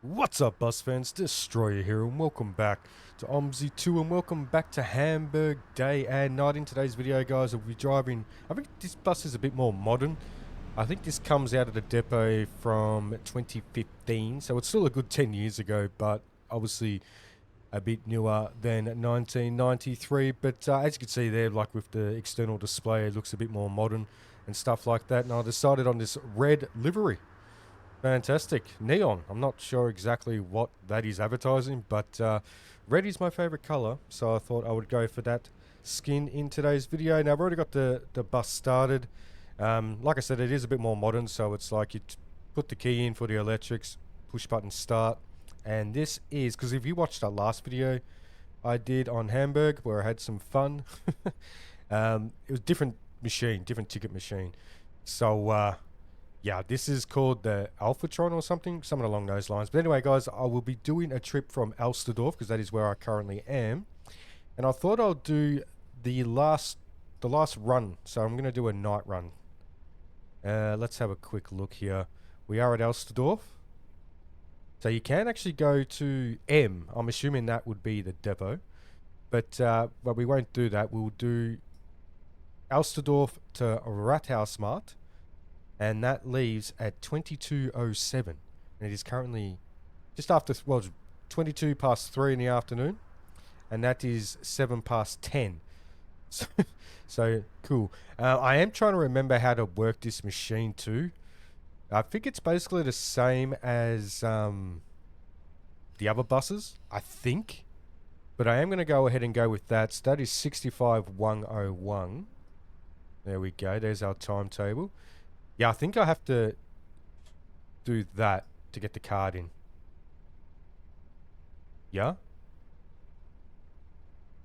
What's up, bus fans? Destroyer here, and welcome back to OMSI 2, and welcome back to Hamburg day and night. In today's video, guys, we'll be driving. I think this bus is a bit more modern. I think this comes out of the depot from 2015, so it's still a good 10 years ago, but obviously a bit newer than 1993. But as you can see there, like with the external display, it looks a bit more modern and stuff like that. And I decided on this red livery. Fantastic. Neon. I'm not sure exactly what that is advertising, but red is my favorite color, so I thought I would go for that skin in today's video. Now, I've already got the bus started. Like I said, it is a bit more modern, so it's like you put the key in for the electrics, push button start, and this is, because if you watched that last video I did on Hamburg, where I had some fun, it was different machine, different ticket machine. So, yeah, this is called the Alphatron or something along those lines. But anyway, guys, I will be doing a trip from Alsterdorf, because that is where I currently am. And I thought I'll do the last run. So I'm going to do a night run. Let's have a quick look here. We are at Alsterdorf. So you can actually go to M. I'm assuming that would be the depot. But we won't do that. We'll do Alsterdorf to Rathausmarkt. And that leaves at 22:07, and it is currently just after, well, 22 past 3 in the afternoon, and that is 7 past 10. So cool. I am trying to remember how to work this machine too. I think it's basically the same as the other buses, I think, but I am going to go ahead and go with that. So that is 65,101. There we go. There's our timetable. Yeah, I think I have to do that to get the card in. Yeah?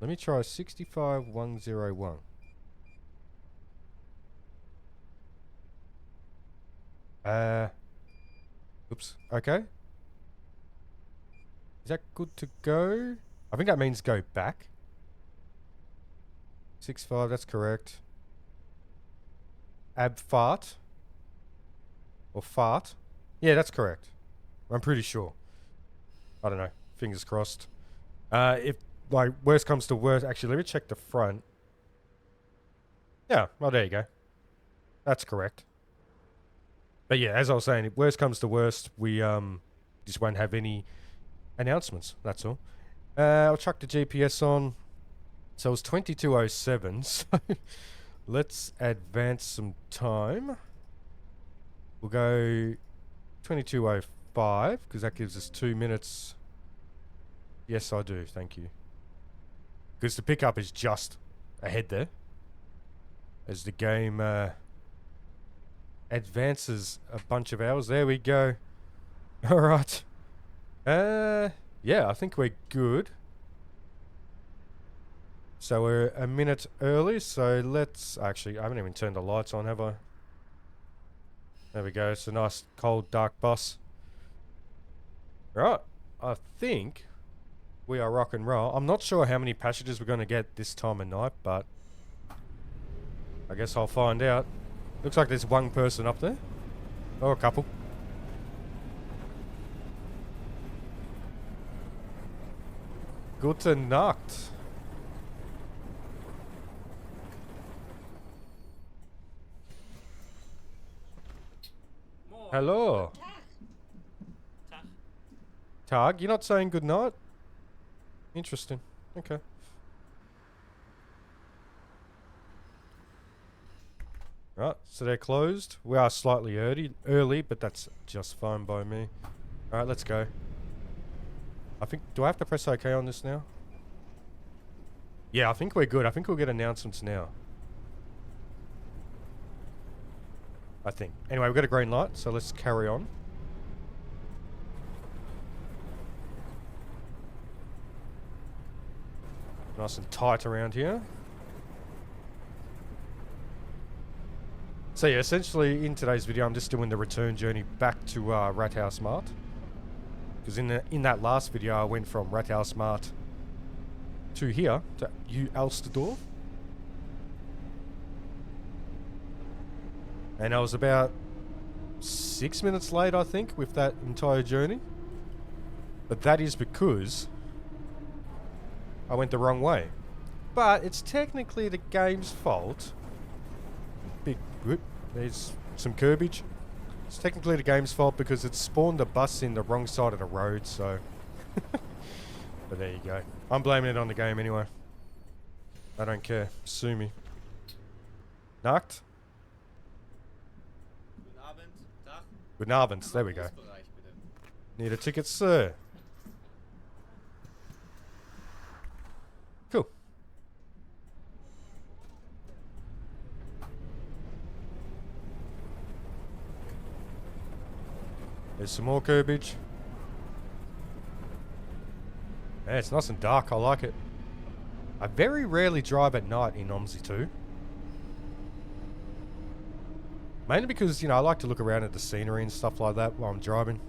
Let me try 65,101. Oops. Okay. Is that good to go? I think that means go back. 65, that's correct. Abfahrt. Or fart. Yeah, that's correct. I'm pretty sure. I don't know. Fingers crossed. If, like, worst comes to worst... Actually, let me check the front. Yeah, well, there you go. That's correct. But yeah, as I was saying, if worst comes to worst, we just won't have any announcements. That's all. I'll chuck the GPS on. So it was 22:07, so let's advance some time. We'll go 22:05, because that gives us 2 minutes. Yes, I do. Thank you. Because the pickup is just ahead there. As the game advances a bunch of hours. There we go. Alright. Yeah, I think we're good. So we're a minute early, so let's... Actually, I haven't even turned the lights on, have I? There we go. It's a nice, cold, dark bus. Right. I think we are rock and roll. I'm not sure how many passengers we're going to get this time of night, but I guess I'll find out. Looks like there's one person up there. Or a couple. Gute Nacht. Hello. Tag, you're not saying good night? Interesting. Okay. Right, so they're closed. We are slightly early, but that's just fine by me. Alright, let's go. I think... Do I have to press OK on this now? Yeah, I think we're good. I think we'll get announcements now. I think. Anyway, we've got a green light, so let's carry on. Nice and tight around here. So yeah, essentially in today's video, I'm just doing the return journey back to Rathausmarkt. Because in that last video, I went from Rathausmarkt to here, to Alsterdorf. And I was about 6 minutes late, I think, with that entire journey. But that is because I went the wrong way. But it's technically the game's fault. Big whoop. There's some curbage. It's technically the game's fault because it spawned the bus in the wrong side of the road, so... But there you go. I'm blaming it on the game anyway. I don't care. Sue me. Nacht? Guten Abend, Tag. Guten Abend. There we go. Fußbereich, bitte. Need a ticket, sir. Cool. There's some more curbage. Yeah, it's nice and dark. I like it. I very rarely drive at night in OMSI 2. Mainly because, you know, I like to look around at the scenery and stuff like that while I'm driving.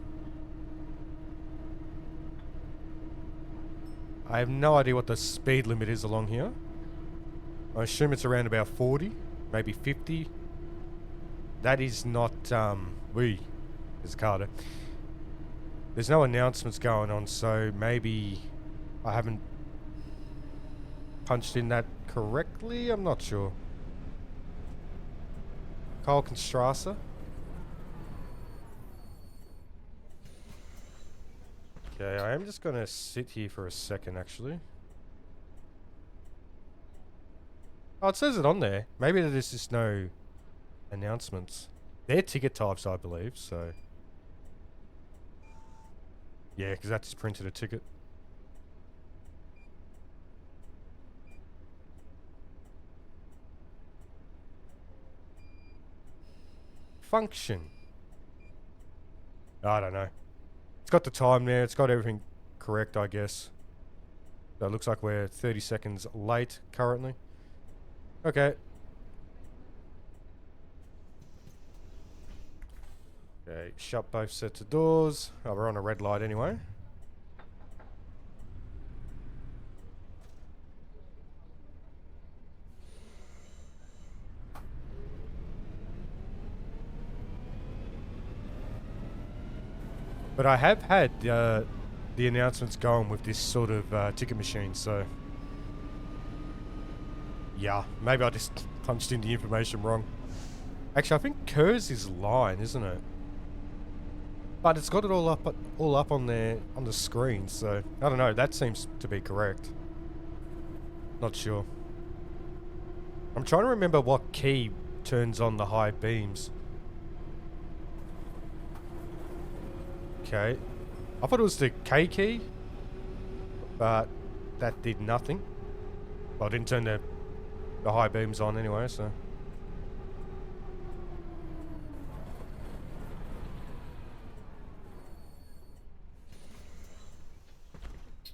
I have no idea what the speed limit is along here. I assume it's around about 40, maybe 50. That is not, there's a car there. There's no announcements going on, so maybe I haven't punched in that correctly. I'm not sure. Kalkenstrasse. Okay, I am just gonna sit here for a second, actually. Oh, it says it on there. Maybe there's just no announcements. They're ticket types, I believe, so... Yeah, because that just printed a ticket. Function. I don't know. It's got the time there. It's got everything correct, I guess. So it looks like we're 30 seconds late currently. Okay. Okay, shut both sets of doors. Oh, we're on a red light anyway. But I have had the announcements going with this sort of ticket machine, so... Yeah, maybe I just punched in the information wrong. Actually, I think Kerr's is line, isn't it? But it's got it all up on there on the screen, so I don't know. That seems to be correct. Not sure. I'm trying to remember what key turns on the high beams. Okay, I thought it was the K key, but that did nothing. Well, I didn't turn the high beams on anyway, so.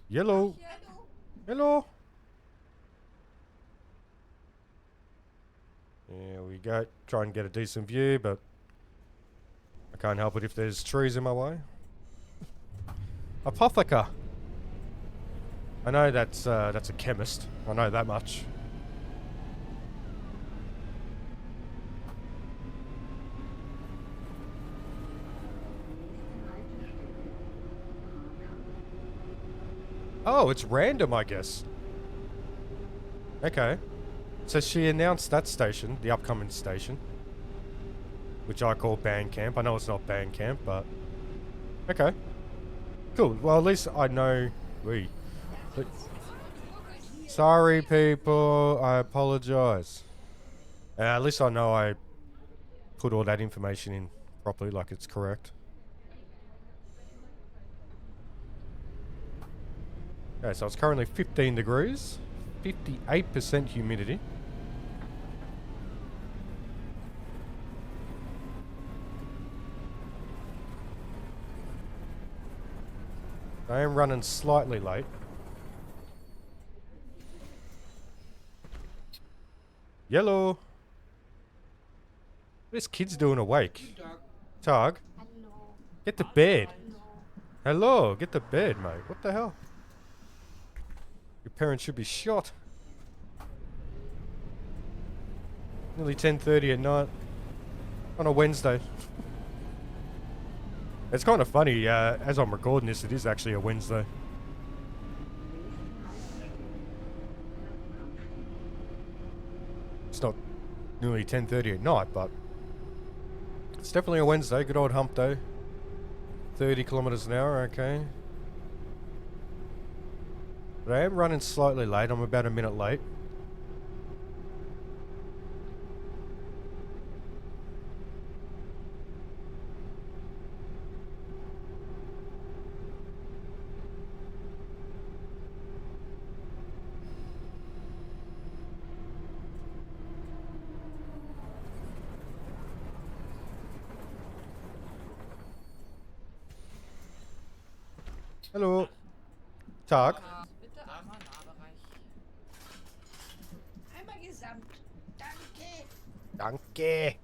Yellow. Hello. There we go. Try and get a decent view, but I can't help it if there's trees in my way. Apotheker. I know that's a chemist. I know that much. Oh, it's random, I guess. Okay. So she announced that station, the upcoming station, which I call band camp. I know it's not band camp, but okay. Cool. Well, at least I know. Sorry, people. I apologize. At least I know I put all that information in properly, like it's correct. Okay, so it's currently 15 degrees, 58% humidity. I am running slightly late. Yellow. What are this kid's doing awake? Tag. Get to bed. Hello, get to bed, mate. What the hell? Your parents should be shot. Nearly 10:30 at night. On a Wednesday. It's kind of funny, as I'm recording this, it is actually a Wednesday. It's not nearly 10:30 at night, but it's definitely a Wednesday. Good old hump day. 30 kilometers an hour, okay. But I am running slightly late. I'm about a minute late. Hallo. Tag. Bitte einmal Nahbereich. Einmal gesamt. Danke. Danke.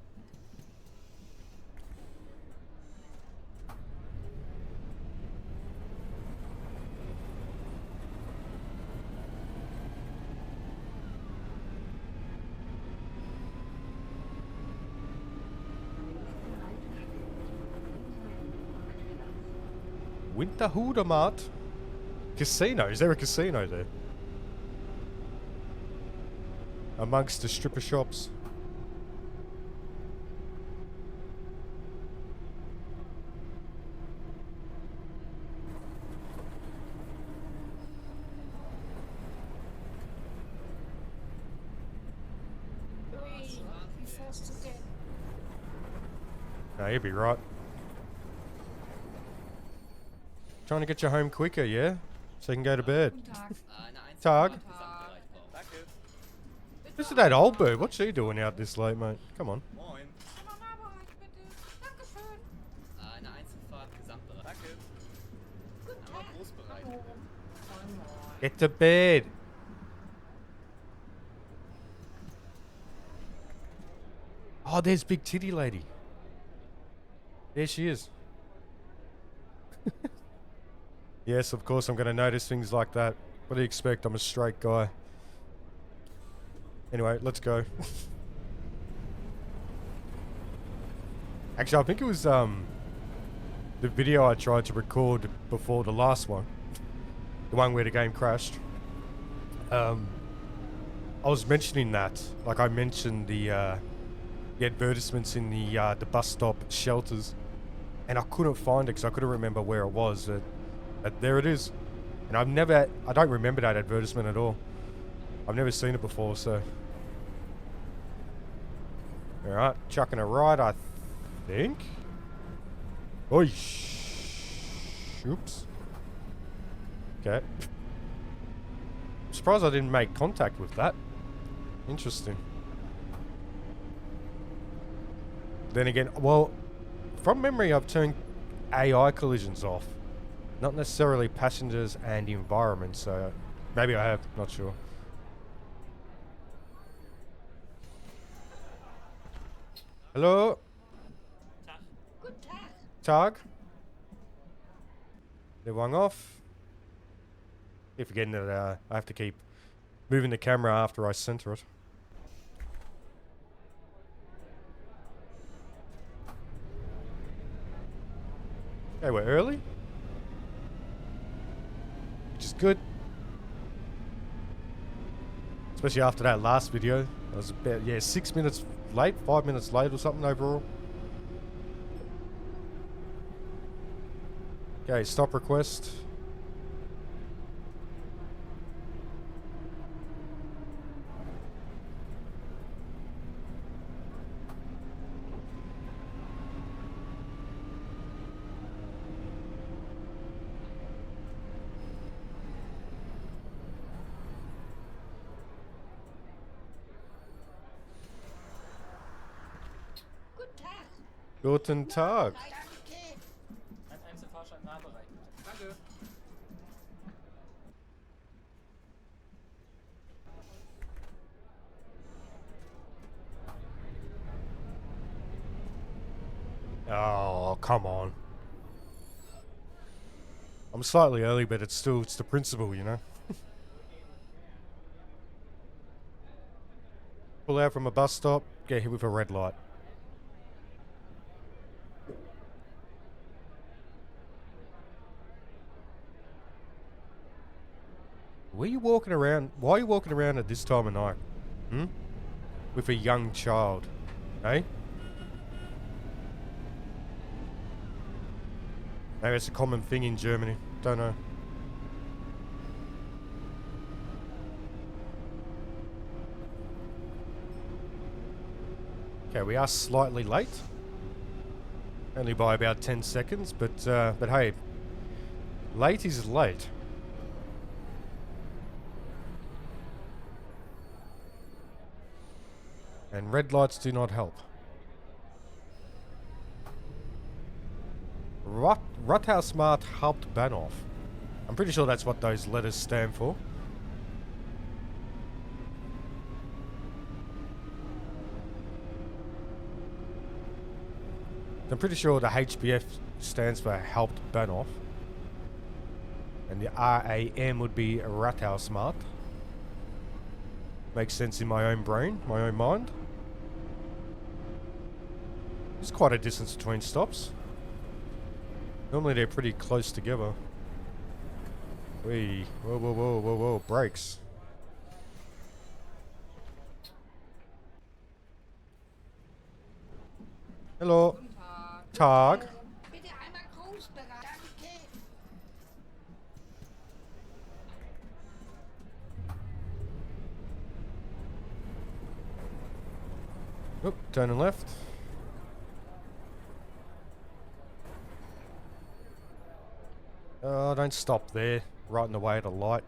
Winterhudermarkt? Casino? Is there a casino there? Amongst the stripper shops. Wie fährst du denn? No, you'll be right. Trying to get you home quicker, yeah? So you can go to bed. Guten Tag. Tag. Danke. Listen to that old bird. What's she doing out this late, mate? Come on. Moin. Einmal Nahbereich, bitte. Dankeschön. Eine Einzelfahrt, Gesamtbereich. Danke. Guten Einmal Tag. Großbereich. Hallo. Moin. Get to bed. Oh, there's Big Titty Lady. There she is. Yes, of course I'm going to notice things like that. What do you expect? I'm a straight guy. Anyway, let's go. Actually, I think it was the video I tried to record before the last one. The one where the game crashed. I was mentioning that. Like I mentioned the advertisements in the bus stop shelters. And I couldn't find it because I couldn't remember where it was. But there it is. And I don't remember that advertisement at all. I've never seen it before, so. Alright, chucking a right, I think. Oi. Oops. Okay. I'm surprised I didn't make contact with that. Interesting. Then again, well, from memory, I've turned AI collisions off. Not necessarily passengers and environment, so maybe I have, not sure. Hello? Guten Tag. Tag? Everyone off? Keep forgetting that I have to keep moving the camera after I center it. Okay, we're early. Which is good. Especially after that last video. I was about, 6 minutes late, 5 minutes late or something overall. Okay, stop request. Guten Tag. Guten Tag. Danke. Ein Einzelfahrschein Nahbereich. Danke. Oh, come on. I'm slightly early, but it's the principle, you know? Pull out from a bus stop, get hit with a red light. where are you walking around? Why are you walking around at this time of night? Hmm? With a young child, eh? Maybe it's a common thing in Germany. Don't know. Okay, we are slightly late. Only by about 10 seconds, but hey, late is late. And red lights do not help. Rathausmarkt Hauptbahnhof. I'm pretty sure that's what those letters stand for. I'm pretty sure the HBF stands for Hauptbahnhof. And the RAM would be Rathausmarkt. Makes sense in my own brain, my own mind. There's quite a distance between stops. Normally they're pretty close together. Wee. Whoa, whoa, whoa, whoa, whoa. Brakes. Hello. Guten Tag. Bitte einmal Großbereich. Danke. Oop, turning left. Oh, don't stop there. Right in the way of the light.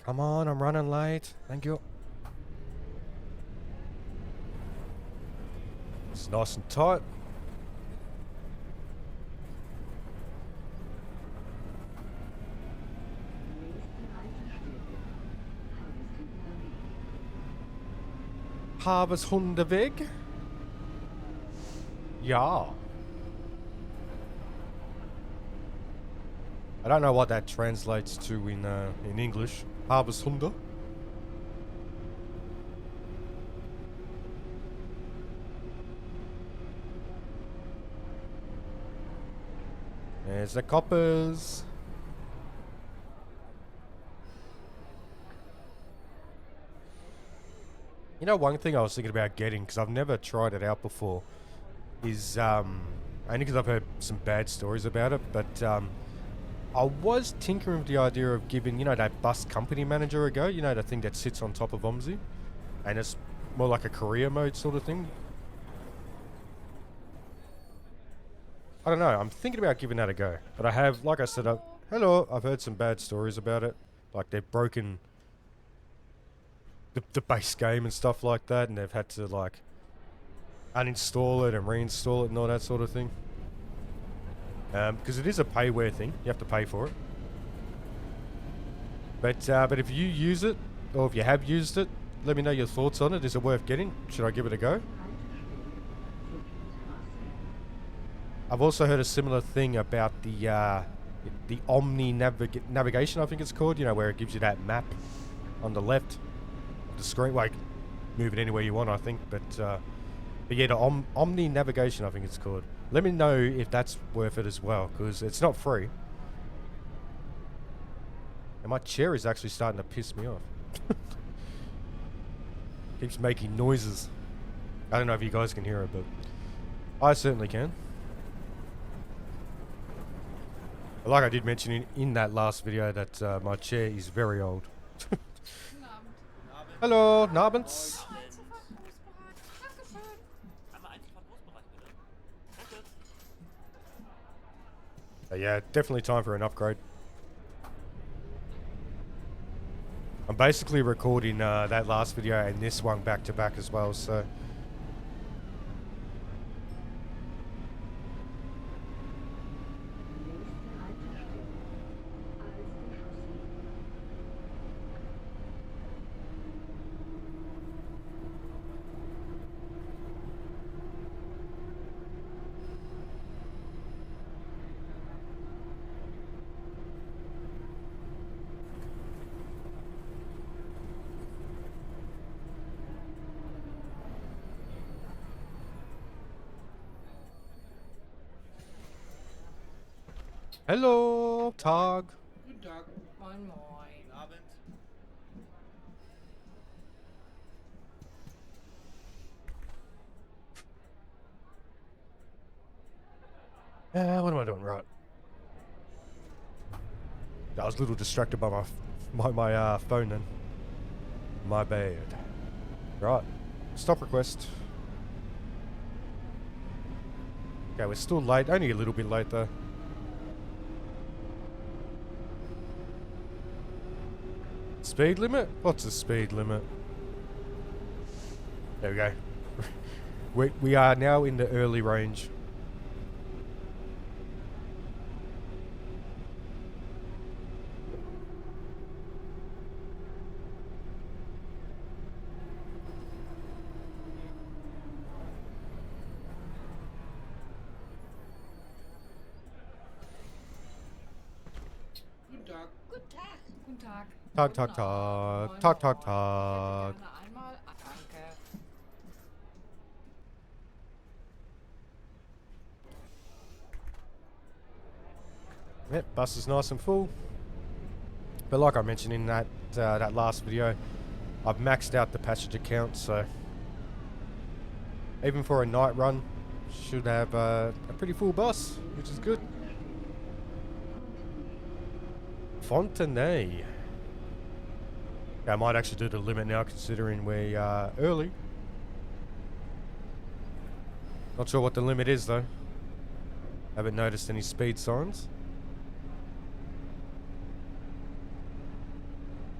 Come on, I'm running late. Thank you. It's nice and tight. Harveshundeweg? Yeah. I don't know what that translates to in English. Harveshunde. There's the coppers. You know, one thing I was thinking about getting, because I've never tried it out before, is, only because I've heard some bad stories about it, but I was tinkering with the idea of giving, you know, that bus company manager a go, you know, the thing that sits on top of OMSI, and it's more like a career mode sort of thing. I don't know, I'm thinking about giving that a go, but I have, like I said, I've heard some bad stories about it, like they've broken the base game and stuff like that, and they've had to like uninstall it and reinstall it and all that sort of thing. Because it is a payware thing, you have to pay for it. But if you use it, or if you have used it, let me know your thoughts on it. Is it worth getting? Should I give it a go? I've also heard a similar thing about the Omni navigation, I think it's called. You know, where it gives you that map on the left of the screen. Like, move it anywhere you want, I think. But yeah, the Omni navigation, I think it's called. Let me know if that's worth it as well, because it's not free. And my chair is actually starting to piss me off. Keeps making noises. I don't know if you guys can hear it, but I certainly can. Like I did mention in that last video that my chair is very old. Hello, Nabends. Yeah, definitely time for an upgrade. I'm basically recording that last video and this one back to back as well, so... Hello, Tag. Guten Tag. Moin moin. Guten Abend. What am I doing right? I was a little distracted by my phone then. My bad. Right. Stop request. Okay, we're still late. Only a little bit late though. Speed limit? What's the speed limit? There we go. we are now in the early range. Guten Tag. Guten Tag. Guten Tag. Tag, tag, Guten tag. Abend. Tag, tag, Moin, moin. tag. Ich hätte gerne einmal. Danke. Yep, bus is nice and full. But like I mentioned in that that last video, I've maxed out the passenger count, so even for a night run, should have a pretty full bus, which is good. Fontenay. Yeah, I might actually do the limit now, considering we are early. Not sure what the limit is though. Haven't noticed any speed signs.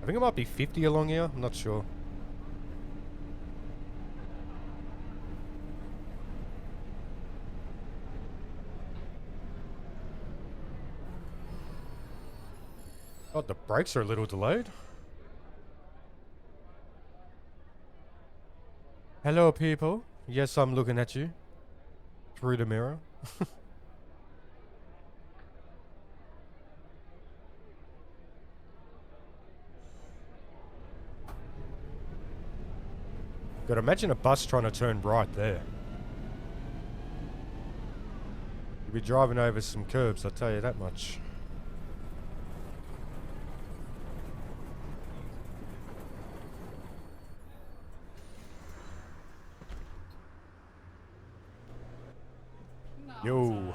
I think it might be 50 along here. I'm not sure. Oh, the brakes are a little delayed. Hello, people. Yes, I'm looking at you. Through the mirror. God, imagine a bus trying to turn right there. You'd be driving over some curbs, I'll tell you that much. Guten Abend, Jo. Sir.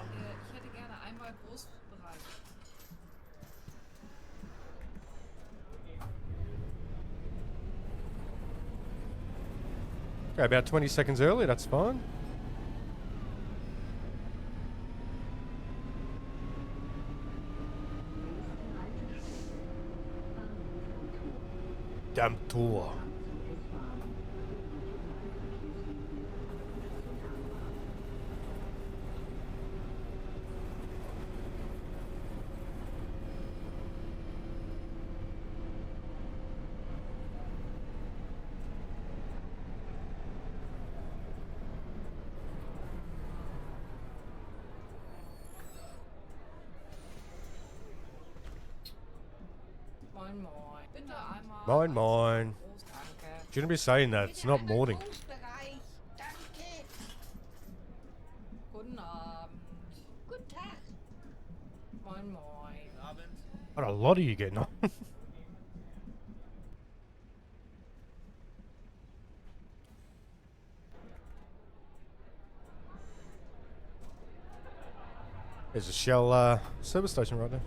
Ich hätte gerne einmal Großbereich. Okay, about 20 seconds early, that's fine. Damn tour. Moin moin. Bitte einmal. Moin, moin. Groß, danke. Shouldn't be saying that, it's not Einmal morning. Großbereich. Danke. Guten Abend. Guten Tag. Moin moin. Guten Abend. What a lot are you getting on? There's a Shell service station right there.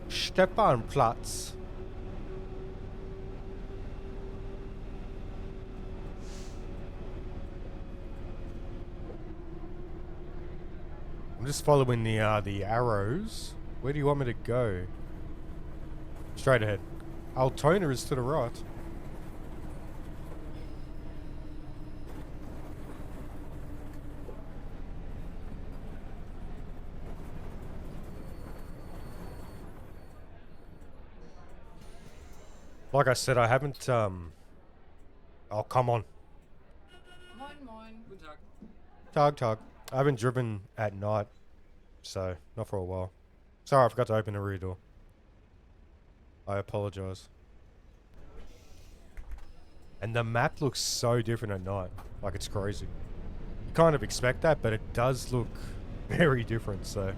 Stephanplatz. I'm just following the arrows. Where do you want me to go? Straight ahead. Altona is to the right. Like I said, I haven't oh, come on. Moin moin. Guten Tag. Tag, tag. I haven't driven at night So, not for a while. Sorry, I forgot to open the rear door. I apologize. And the map looks so different at night. Like, it's crazy. You kind of expect that, but it does look very different, so...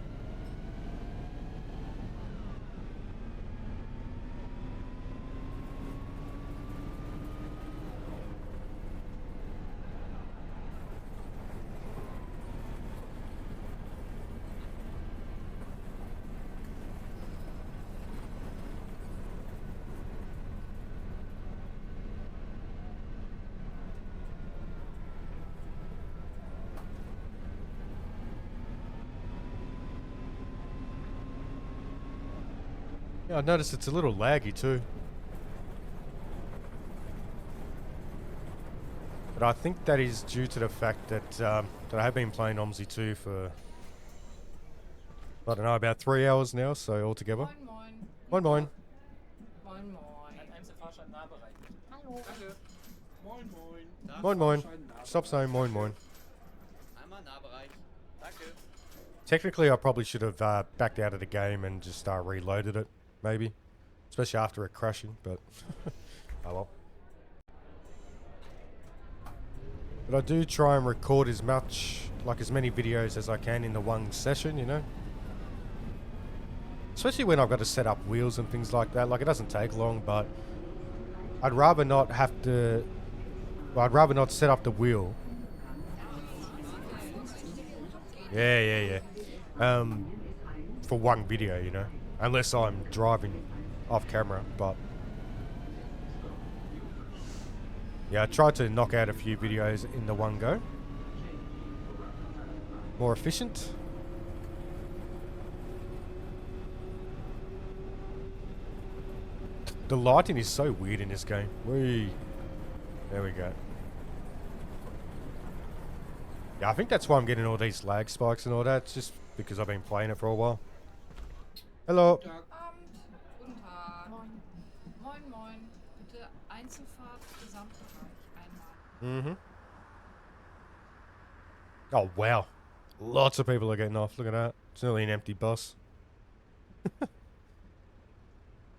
Yeah, I noticed it's a little laggy too. But I think that is due to the fact that that I have been playing OMSI 2 for, I don't know, about 3 hours now, so altogether. Moin, moin. Moin moin. Moin, moin. Einzelfahrschein Nahbereich. Hallo. Danke. Moin, moin. Moin moin. Stop saying moin moin. Einmal Nahbereich. Danke. Technically, I probably should have backed out of the game and just reloaded it, maybe. Especially after it crashing, but oh well. But I do try and record as many videos as I can in the one session, you know? Especially when I've got to set up wheels and things like that. Like, it doesn't take long, but I'd rather not have to... Well, I'd rather not set up the wheel. Yeah. For one video, you know? Unless I'm driving off camera, but... Yeah, I tried to knock out a few videos in the one go. More efficient. The lighting is so weird in this game. There we go. Yeah, I think that's why I'm getting all these lag spikes and all that. It's just because I've been playing it for a while. Hello. Guten Tag. Abend. Guten Tag. Moin. Moin, moin. Bitte Einzelfahrt, Gesamtbereich einmal. Mm-hmm. Oh, wow. Lots of people are getting off. Look at that. It's nearly an empty bus. Look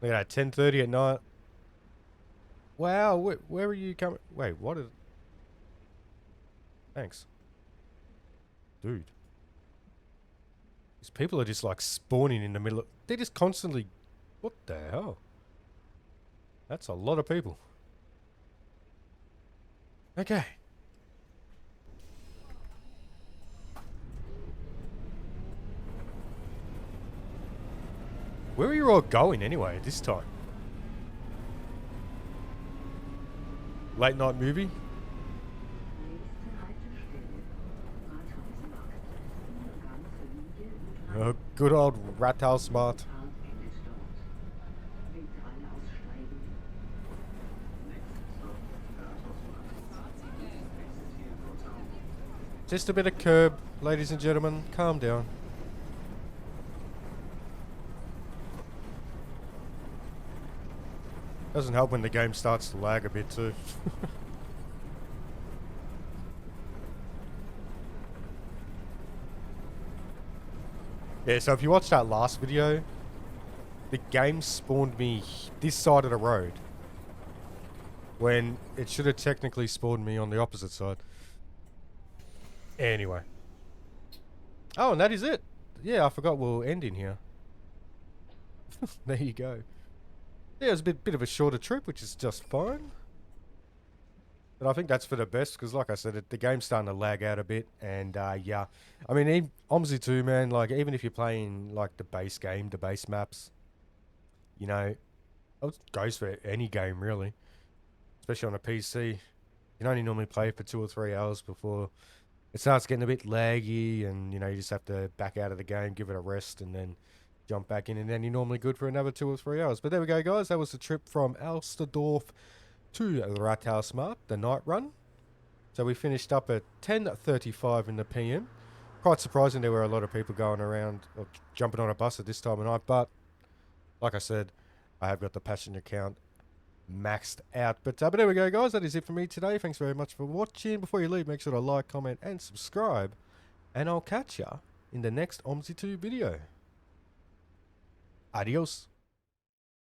at that. 10:30 at night. Wow. Where are you coming? Wait, what is... Thanks. Dude. These people are just like spawning in the middle of... They're just constantly... What the hell? That's a lot of people. Okay. Where are you all going anyway at this time? Late night movie? Oh, good old Rathausmarkt. Just a bit of curb, ladies and gentlemen. Calm down. Doesn't help when the game starts to lag a bit too. Yeah, so if you watched that last video, the game spawned me this side of the road, when it should have technically spawned me on the opposite side. Anyway. Oh, and that is it. Yeah, I forgot we'll end in here. There you go. Yeah, it was a bit of a shorter trip, which is just fine. But I think that's for the best, because like I said, the game's starting to lag out a bit. And yeah, I mean, OMSI 2, man, like, even if you're playing like the base game, the base maps, you know, it goes for any game really. Especially on a PC. You can only normally play for 2 or 3 hours before it starts getting a bit laggy, and you know, you just have to back out of the game, give it a rest, and then jump back in, and then you're normally good for another 2 or 3 hours. But there we go, guys. That was the trip from Alsterdorf to the Rathausmarkt, the night run. So we finished up at 10:35 in the PM. Quite surprising there were a lot of people going around or jumping on a bus at this time of night, but like I said, I have got the passenger count maxed out. But there we go, guys. That is it for me today. Thanks very much for watching. Before you leave, make sure to like, comment, and subscribe, and I'll catch ya in the next OMSI 2 video. Adios.